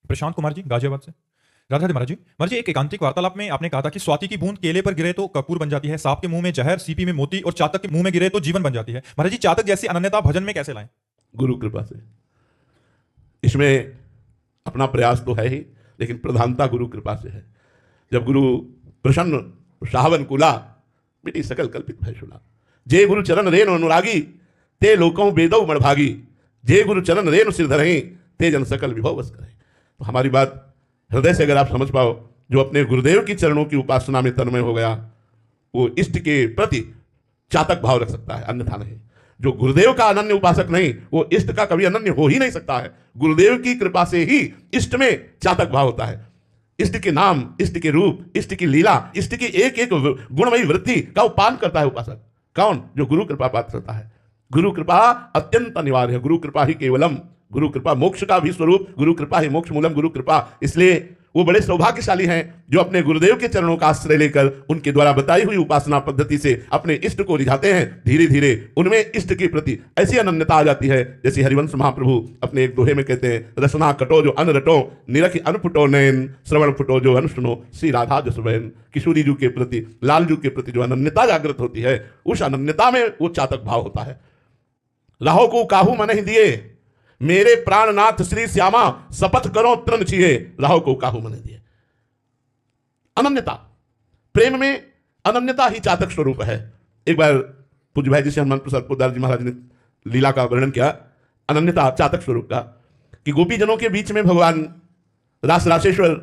प्रशांत कुमार जी, गाजियाबाद से। राधे राधे महाराज जी। महाराज जी, एक एकांतिक वार्तालाप में आपने कहा था कि स्वाति की बूंद केले पर गिरे तो कपूर बन जाती है, सांप के मुंह में जहर, सीपी में मोती और चातक के मुंह में गिरे तो जीवन बन जाती है। महाराज जी, चातक जैसी अनन्यता भजन में कैसे लाएं? गुरु कृपा से। इसमें अपना प्रयास तो है ही, लेकिन प्रधानता गुरु कृपा से है। जब गुरु प्रसन्न सावन कुला, मिटी सकल कल्पित भय शुला। जे गुरु चरण रेणु अनुरागी, ते लोकों वेदौ मणभागी। जे गुरु चरण रेणु सिर धरहि, ते जन सकल विभव बस करें। तो हमारी बात हृदय से अगर आप समझ पाओ, जो अपने गुरुदेव की चरणों की उपासना में तन्मय हो गया, वो इष्ट के प्रति चातक भाव रख सकता है, अन्यथा नहीं। जो गुरुदेव का अनन्य उपासक नहीं, वो इष्ट का कभी अनन्य हो ही नहीं सकता है। गुरुदेव की कृपा से ही इष्ट में चातक भाव होता है। इष्ट के नाम, इष्ट के रूप, इष्ट की लीला, इष्ट की एक एक गुणमयी वृत्ति का उपान करता है उपासक। कौन? जो गुरु कृपा पात्र होता है। गुरु कृपा अत्यंत अनिवार्य है। गुरु कृपा ही केवलम, गुरु कृपा मोक्ष का भी स्वरूप, गुरु कृपा ही मोक्ष मूलम। गुरु कृपा, इसलिए वो बड़े सौभाग्यशाली हैं जो अपने गुरुदेव के चरणों का आश्रय लेकर उनके द्वारा बताई हुई उपासना पद्धति से अपने इष्ट को रिझाते हैं। धीरे धीरे उनमें इष्ट के प्रति ऐसी अनन्यता आ जाती है, जैसे हरिवंश महाप्रभु अपने एक दोहे में कहते हैं, रसना कटो जो अन रटो, निरखि अन फुटो नैन, श्रवण फुटो जो अन सुनो, श्री राधा जसवैन। किशोरी जी के प्रति, लाल जी के प्रति जो अनन्यता जागृत होती है, उस अनन्यता में वो चातक भाव होता है। राहो को काहू मन ही दिए, मेरे प्राणनाथ श्री श्यामा, शपथ करो तृण छिए, राहो को काहू मन दिए। अनन्यता, प्रेम में अनन्यता ही चातक स्वरूप है। एक बार पूज्य भाई जी से हनुमान प्रसाद पोद्दार जी महाराज ने लीला का वर्णन किया, अनन्यता चातक स्वरूप का, कि गोपी जनों के बीच में भगवान रास रासेश्वर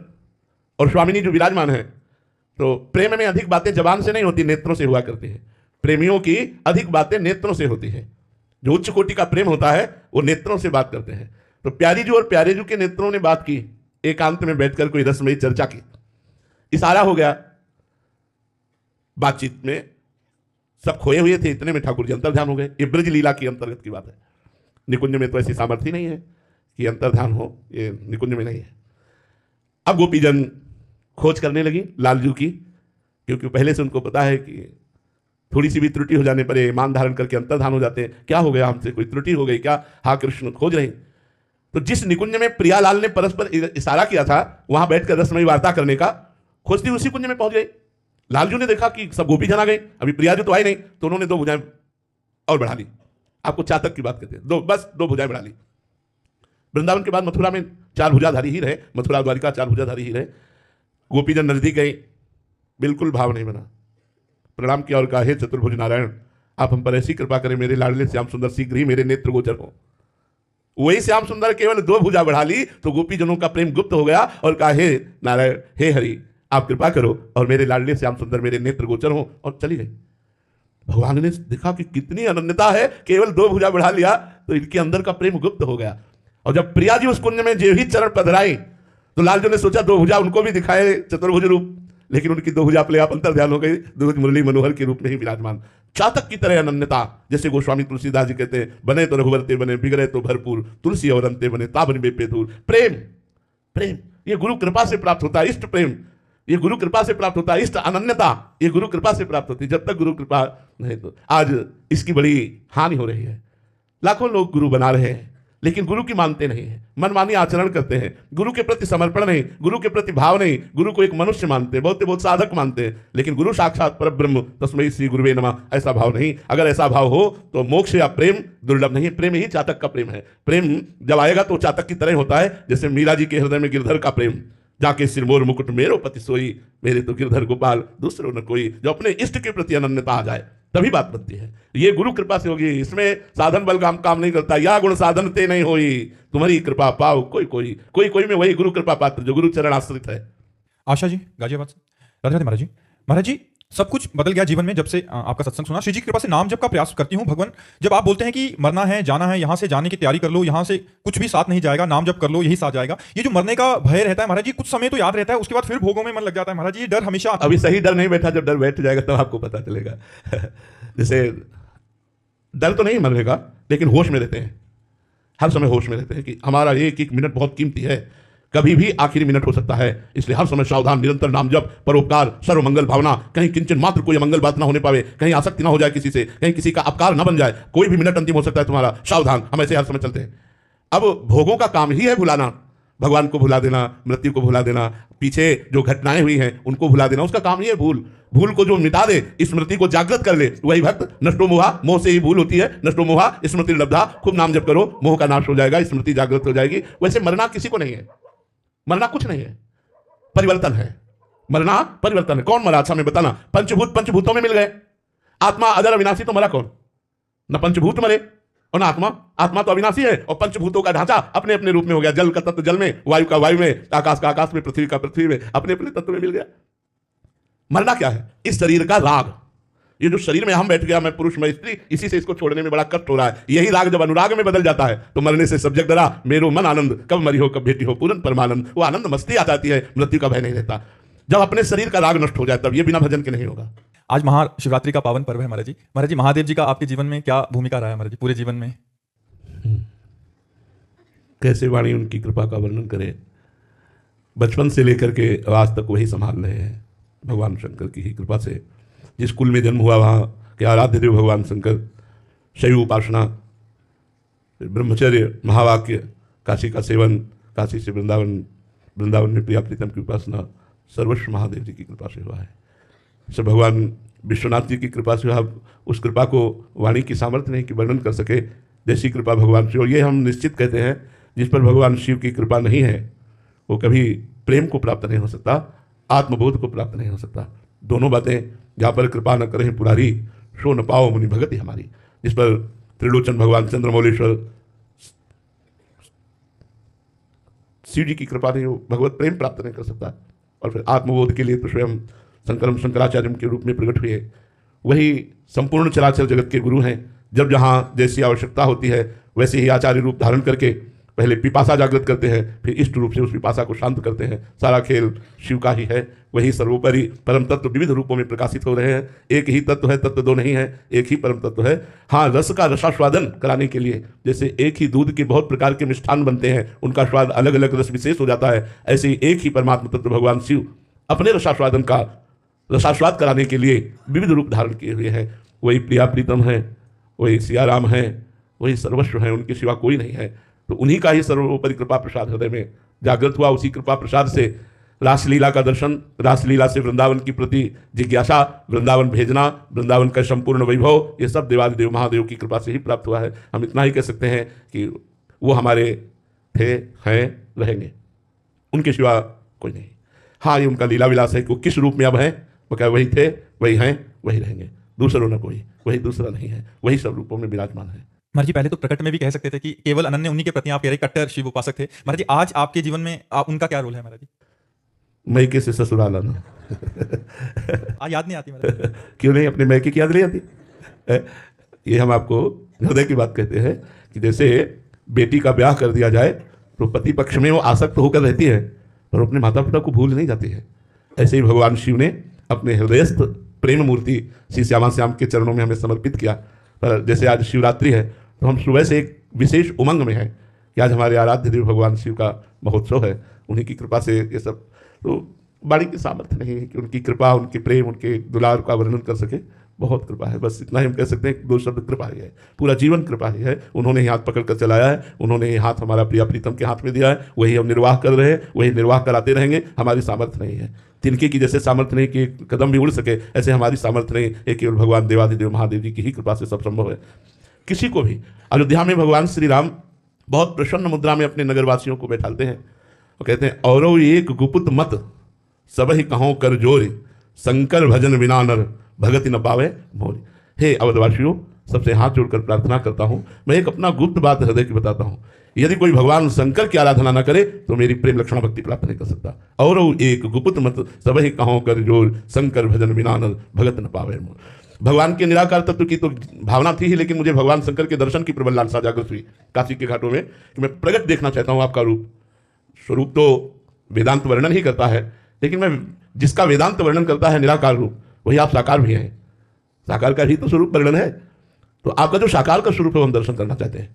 और स्वामिनी जो विराजमान है, तो प्रेम में अधिक बातें जबान से नहीं होती, नेत्रों से हुआ करती है। प्रेमियों की अधिक बातें नेत्रों से होती है। जो उच्च कोटि का प्रेम होता है वो नेत्रों से बात करते हैं। तो प्यारी जी और प्यारे जी के नेत्रों ने बात की, एकांत में बैठकर कोई रसमयी चर्चा की, इशारा हो गया। बातचीत में सब खोए हुए थे, इतने में ठाकुर जी अंतर्ध्यान हो गए। ये ब्रज लीला की अंतर्गत की बात है। निकुंज में तो ऐसी सामर्थ्य नहीं है कि अंतर्ध्यान हो, ये निकुंज में नहीं है। अब गोपीजन खोज करने लगी लालजू की, क्योंकि पहले से उनको पता है कि थोड़ी सी भी त्रुटि हो जाने पर ईमान धारण करके अंतर्धान हो जाते हैं। क्या हो गया, हमसे कोई त्रुटि हो गई क्या? हाँ कृष्ण, खोज रही। तो जिस निकुंज में प्रियालाल ने परस्पर इशारा किया था, वहां बैठकर रसमयी वार्ता करने का, खोजती उसी कुंज में पहुंच गई। लालजू ने देखा कि सब गोपी जन आ गए, अभी प्रियाजू तो आई नहीं, तो उन्होंने दो भुजाएं और बढ़ा ली। आपको चातक की बात कहते हैं, दो भुजाएं बढ़ा ली। वृंदावन के बाद मथुरा में 4 भुजाधारी ही रहे, मथुरा द्वारिका 4 भुजाधारी ही रहे। गोपीजन नजदीक गई, बिल्कुल भाव नहीं बना, प्रणाम किया और कहा, हे चतुर्भुज नारायण, आप हम पर ऐसी कृपा करें, मेरे लाडले श्याम सुंदर शीघ्र ही मेरे नेत्र गोचर हो। वही श्याम सुंदर केवल 2 भुजा बढ़ा ली तो गोपी जनों का प्रेम गुप्त हो गया और कहा, हे नारायण, हे हरि, आप कृपा करो और मेरे लाडले श्याम सुंदर मेरे नेत्र गोचर हो, और चली गई। भगवान ने देखा कि कितनी अनन्यता है, केवल 2 भुजा बढ़ा लिया तो इनके अंदर का प्रेम गुप्त हो गया। और जब प्रिया जी उस कुंज में जो ही चरण पधराई, तो लालजू ने सोचा 2 भुजा उनको भी दिखाए चतुर्भुज रूप, लेकिन उनकी 2 भुजा अपने आप अंतर्ध्यान हो गई, दूध मुरली मनोहर के रूप में ही विराजमान। चातक की तरह अनन्यता, जैसे गोस्वामी तुलसीदास जी कहते हैं, बने तो रघुवरते बने, बिगड़े तो भरपूर, तुलसी और अंते बने, ताबन बेपे दूर। प्रेम, प्रेम ये गुरु कृपा से प्राप्त होता है। इष्ट प्रेम ये गुरु कृपा से प्राप्त होता है। इष्ट अनन्यता ये गुरु कृपा से प्राप्त होती है। जब तक गुरु कृपा नहीं, तो आज इसकी बड़ी हानि हो रही है। लाखों लोग गुरु बना रहे हैं, लेकिन गुरु की मानते नहीं है, मनमानी आचरण करते हैं, गुरु के प्रति समर्पण नहीं, गुरु के प्रति भाव नहीं, गुरु को एक मनुष्य मानते हैं, बहुत साधक मानते हैं, लेकिन गुरु साक्षात परब्रह्म तस्मै श्री गुरुवे नमः, ऐसा भाव नहीं। अगर ऐसा भाव हो तो मोक्ष या प्रेम दुर्लभ नहीं। प्रेम ही चातक का प्रेम है। प्रेम जब आएगा तो चातक की तरह होता है, जैसे मीरा जी के हृदय में गिरधर का प्रेम, जाके सिरमोर मुकुट मेरो पति सोई, मेरे तो गिरधर गोपाल दूसरों न कोई। जो अपने इष्ट के प्रति अनन्यता आ जाए तभी बात बनती है। ये गुरु कृपा से होगी। इसमें साधन बल काम नहीं करता। या गुण साधन ते नहीं होई, तुम्हारी कृपा पाओ कोई में वही गुरु कृपा पात्र जो गुरु चरण आश्रित है। आशा जी, गाजियाबाद से। राधे राधे महाराज जी। महाराज जी, सब कुछ बदल गया जीवन में जब से आपका सत्संग सुना। श्री जी की कृपा से नाम जप का प्रयास करती हूँ। भगवान जब आप बोलते हैं कि मरना है, जाना है, यहाँ से जाने की तैयारी कर लो, यहाँ से कुछ भी साथ नहीं जाएगा, नाम जप कर लो, यही साथ जाएगा। ये जो मरने का भय रहता है महाराज जी, कुछ समय तो याद रहता है, उसके बाद फिर भोगों में मन लग जाता है महाराज जी। ये डर हमेशा अभी सही डर नहीं बैठा, जब डर बैठ जाएगा तब आपको पता चलेगा। जैसे डर तो नहीं मरेगा, लेकिन होश में रहते हैं, हर समय होश में रहते हैं कि हमारा एक एक मिनट बहुत कीमती है, कभी भी आखिरी मिनट हो सकता है। इसलिए हर समय सावधान, निरंतर नाम जप, परोपकार, सर्वमंगल भावना, कहीं किंचन मात्र कोई अमंगल बात ना होने पावे, कहीं आसक्ति ना हो जाए किसी से, कहीं किसी का अपकार ना बन जाए। कोई भी मिनट अंतिम हो सकता है तुम्हारा, सावधान। हम ऐसे हर समय चलते हैं। अब भोगों का काम ही है भुलाना, भगवान को भुला देना, मृत्यु को भुला देना, पीछे जो घटनाएं हुई हैं उनको भुला देना, उसका काम ही है भूल। भूल को जो मिटा दे, स्मृति को जागृत कर ले, वही भक्त। नष्टो मोहा, मोह से ही भूल होती है। नष्टो मोहा स्मृति लब्धा, खूब नाम जप करो, मोह का नाश हो जाएगा, स्मृति जागृत हो जाएगी। वैसे मरना किसी को नहीं है, मरना कुछ नहीं है, परिवर्तन है। मरना परिवर्तन है। कौन मरा? अच्छा मैं बताना। पंचभूत पंचभूतों में मिल गए। आत्मा अजर अविनाशी, तो मरा कौन? न पंचभूत मरे और ना आत्मा। आत्मा तो अविनाशी है और पंचभूतों का ढांचा अपने अपने रूप में हो गया। जल का तत्व जल में, वायु का वायु में, आकाश का आकाश में, पृथ्वी का पृथ्वी में, अपने अपने तत्व में मिल गया। मरना क्या है? इस शरीर का राग। ये जो शरीर में हम बैठ गया, मैं पुरुष मैं स्त्री, इसी से इसको छोड़ने में बड़ा कष्ट हो रहा है। यही राग जब अनुराग में बदल जाता है तो मरने से सब जग डरा, मेरो मन आनंद, कब मरी हो कब भेटी हो पूर्ण परमानंद। वो आनंद मस्ती आ जाती है, मृत्यु का भय नहीं रहता। जब अपने शरीर का राग नष्ट हो जाए तब ये बिना भजन के नहीं होगा। आज महाशिवरात्रि का पावन पर्व है महाराज जी। महाराज जी, महादेव जी का आपके जीवन में क्या भूमिका रहा है महाराज जी, पूरे जीवन में? कैसे वाणी उनकी कृपा का वर्णन करें। बचपन से लेकर के आज तक वही संभाल रहे हैं, भगवान शंकर की ही कृपा से। जिस कुल में जन्म हुआ वहाँ के आराध्य देव भगवान शंकर, शैव उपासना, ब्रह्मचर्य, महावाक्य, काशी का सेवन, काशी से वृंदावन, वृंदावन में प्रिया प्रीतम की उपासना, सर्वस्व महादेव जी की कृपा से हुआ है। सब भगवान विश्वनाथ जी की कृपा से हुआ। उस कृपा को वाणी की सामर्थ्य नहीं कि वर्णन कर सके, जैसी कृपा भगवान से। और ये हम निश्चित कहते हैं, जिस पर भगवान शिव की कृपा नहीं है वो कभी प्रेम को प्राप्त नहीं हो सकता, आत्मबोध को प्राप्त नहीं हो सकता। दोनों बातें, जहाँ पर कृपा न करें पुरारी, सो न पाओ मुनि भगति हमारी। जिस पर त्रिलोचन भगवान चंद्रमौलेश्वर शिव जी की कृपा नहीं हो, भगवत प्रेम प्राप्त नहीं कर सकता। और फिर आत्मबोध के लिए तो स्वयं शंकराचार्य के रूप में प्रकट हुए। वही संपूर्ण चराचर जगत के गुरु हैं। जब जहाँ जैसी आवश्यकता होती है वैसे ही आचार्य रूप धारण करके पहले पिपासा जागृत करते हैं, फिर इष्ट रूप से उस पिपासा को शांत करते हैं। सारा खेल शिव का ही है। वही सर्वोपरि परम तत्व विविध रूपों में प्रकाशित हो रहे हैं। एक ही तत्व है, तत्व दो नहीं है, एक ही परम तत्व है। हाँ, रस का रसास्वादन कराने के लिए, जैसे एक ही दूध के बहुत प्रकार के मिष्ठान बनते हैं, उनका स्वाद अलग अलग रस विशेष हो जाता है, ऐसे ही एक ही परमात्मा तत्व भगवान शिव अपने रसास्वादन का रसास्वाद कराने के लिए विविध रूप धारण किए हुए हैं। वही प्रिया प्रीतम है, वही सियाराम है, वही सर्वस्व है, उनके सिवा कोई नहीं है। तो उन्हीं का ही सर्वोपरि कृपा प्रसाद हृदय में जागृत हुआ। उसी कृपा प्रसाद से रासलीला का दर्शन, रासलीला से वृंदावन की प्रति जिज्ञासा, वृंदावन भेजना, वृंदावन का संपूर्ण वैभव, ये सब देवादिदेव महादेव की कृपा से ही प्राप्त हुआ है। हम इतना ही कह सकते हैं कि वो हमारे थे, हैं, रहेंगे, उनके सिवा कोई नहीं। हाँ, ये उनका लीला विलास है कि वो किस रूप में अब हैं, वो क्या वही थे, वही हैं, वही रहेंगे, दूसरों न कोई, वही दूसरा नहीं है, वही सब रूपों में विराजमान है। महाराज जी, पहले तो प्रकट में भी कह सकते थे कि केवल अनन्य उन्हीं के प्रति आप कह रहे कट्टर शिव उपासक थे। महाराज जी, आज आपके जीवन में उनका क्या रोल है महाराज जी? मैके से ससुराल आना। याद नहीं आती महाराज जी? क्यों नहीं, अपने मैके की याद नहीं आती? ये हम आपको हृदय की बात कहते हैं कि जैसे बेटी का ब्याह कर दिया जाए तो पति पक्ष में वो आसक्त होकर रहती है पर अपने माता पिता को भूल नहीं जाती है। ऐसे ही भगवान शिव ने अपने हृदयस्थ प्रेम मूर्ति श्री श्यामा श्याम के चरणों में हमें समर्पित किया। पर जैसे आज शिवरात्रि है तो हम सुबह से एक विशेष उमंग में हैं कि आज हमारे आराध्य देव भगवान शिव का महोत्सव है। उन्हीं की कृपा से ये सब, तो बाड़ी की सामर्थ्य नहीं है कि उनकी कृपा, उनके प्रेम, उनके दुलार का वर्णन कर सके। बहुत कृपा है, बस इतना ही हम कह सकते हैं। दो शब्द कृपा ही है, पूरा जीवन कृपा ही है। उन्होंने ही हाथ पकड़ कर चलाया है, उन्होंने ही हाथ हमारा प्रिया प्रीतम के हाथ में दिया है, वही हम निर्वाह कर रहे हैं, वही निर्वाह कराते रहेंगे। हमारी सामर्थ्य नहीं है, तिनके की जैसे सामर्थ्य नहीं कि एक कदम भी उड़ सके, ऐसे हमारी सामर्थ्य नहीं है। केवल भगवान देवादिदेव महादेव जी की ही कृपा से सब संभव है। किसी को भी अयोध्या में भगवान श्री राम बहुत प्रसन्न मुद्रा में अपने नगरवासियों को बैठाते हैं और कहते हैं, औरो एक गुपुत मत सब ही कहो कर जोरी, शंकर भजन बिना नर भगति न पावे मोरी। हे अवधवासियों, सबसे हाथ जोड़कर प्रार्थना करता हूँ, मैं एक अपना गुप्त बात हृदय की बताता हूँ। यदि कोई भगवान शंकर की आराधना न करे तो मेरी प्रेम लक्षण भक्ति प्राप्त नहीं कर सकता। और एक गुप्त मत सब ही कहो कर जोर, शंकर भजन बिना नर भगत न पावे मोर। भगवान के निराकार तत्व की तो भावना थी ही, लेकिन मुझे भगवान शंकर के दर्शन की प्रबल लालसा जागृत हुई काशी के घाटों में कि मैं प्रगट देखना चाहता हूँ आपका रूप। स्वरूप तो वेदांत वर्णन ही करता है, लेकिन मैं जिसका वेदांत वर्णन करता है निराकार रूप, वही आप साकार भी हैं। साकार का ही तो स्वरूप वर्णन है। तो आपका जो साकार का स्वरूप है हम दर्शन करना चाहते हैं।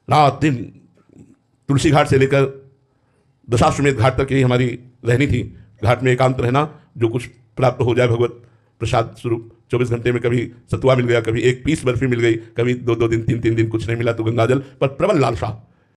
रात दिन तुलसी घाट से लेकर दशाश्वमेध घाट तक यही हमारी रहनी थी। घाट में एकांत रहना, जो कुछ प्राप्त हो जाए भगवत प्रसाद स्वरूप। 24 घंटे में कभी सतुआ मिल गया, कभी एक पीस बर्फी मिल गई, कभी 2-2 दिन 3-3 दिन कुछ नहीं मिला तो गंगाजल, पर प्रबल लालसा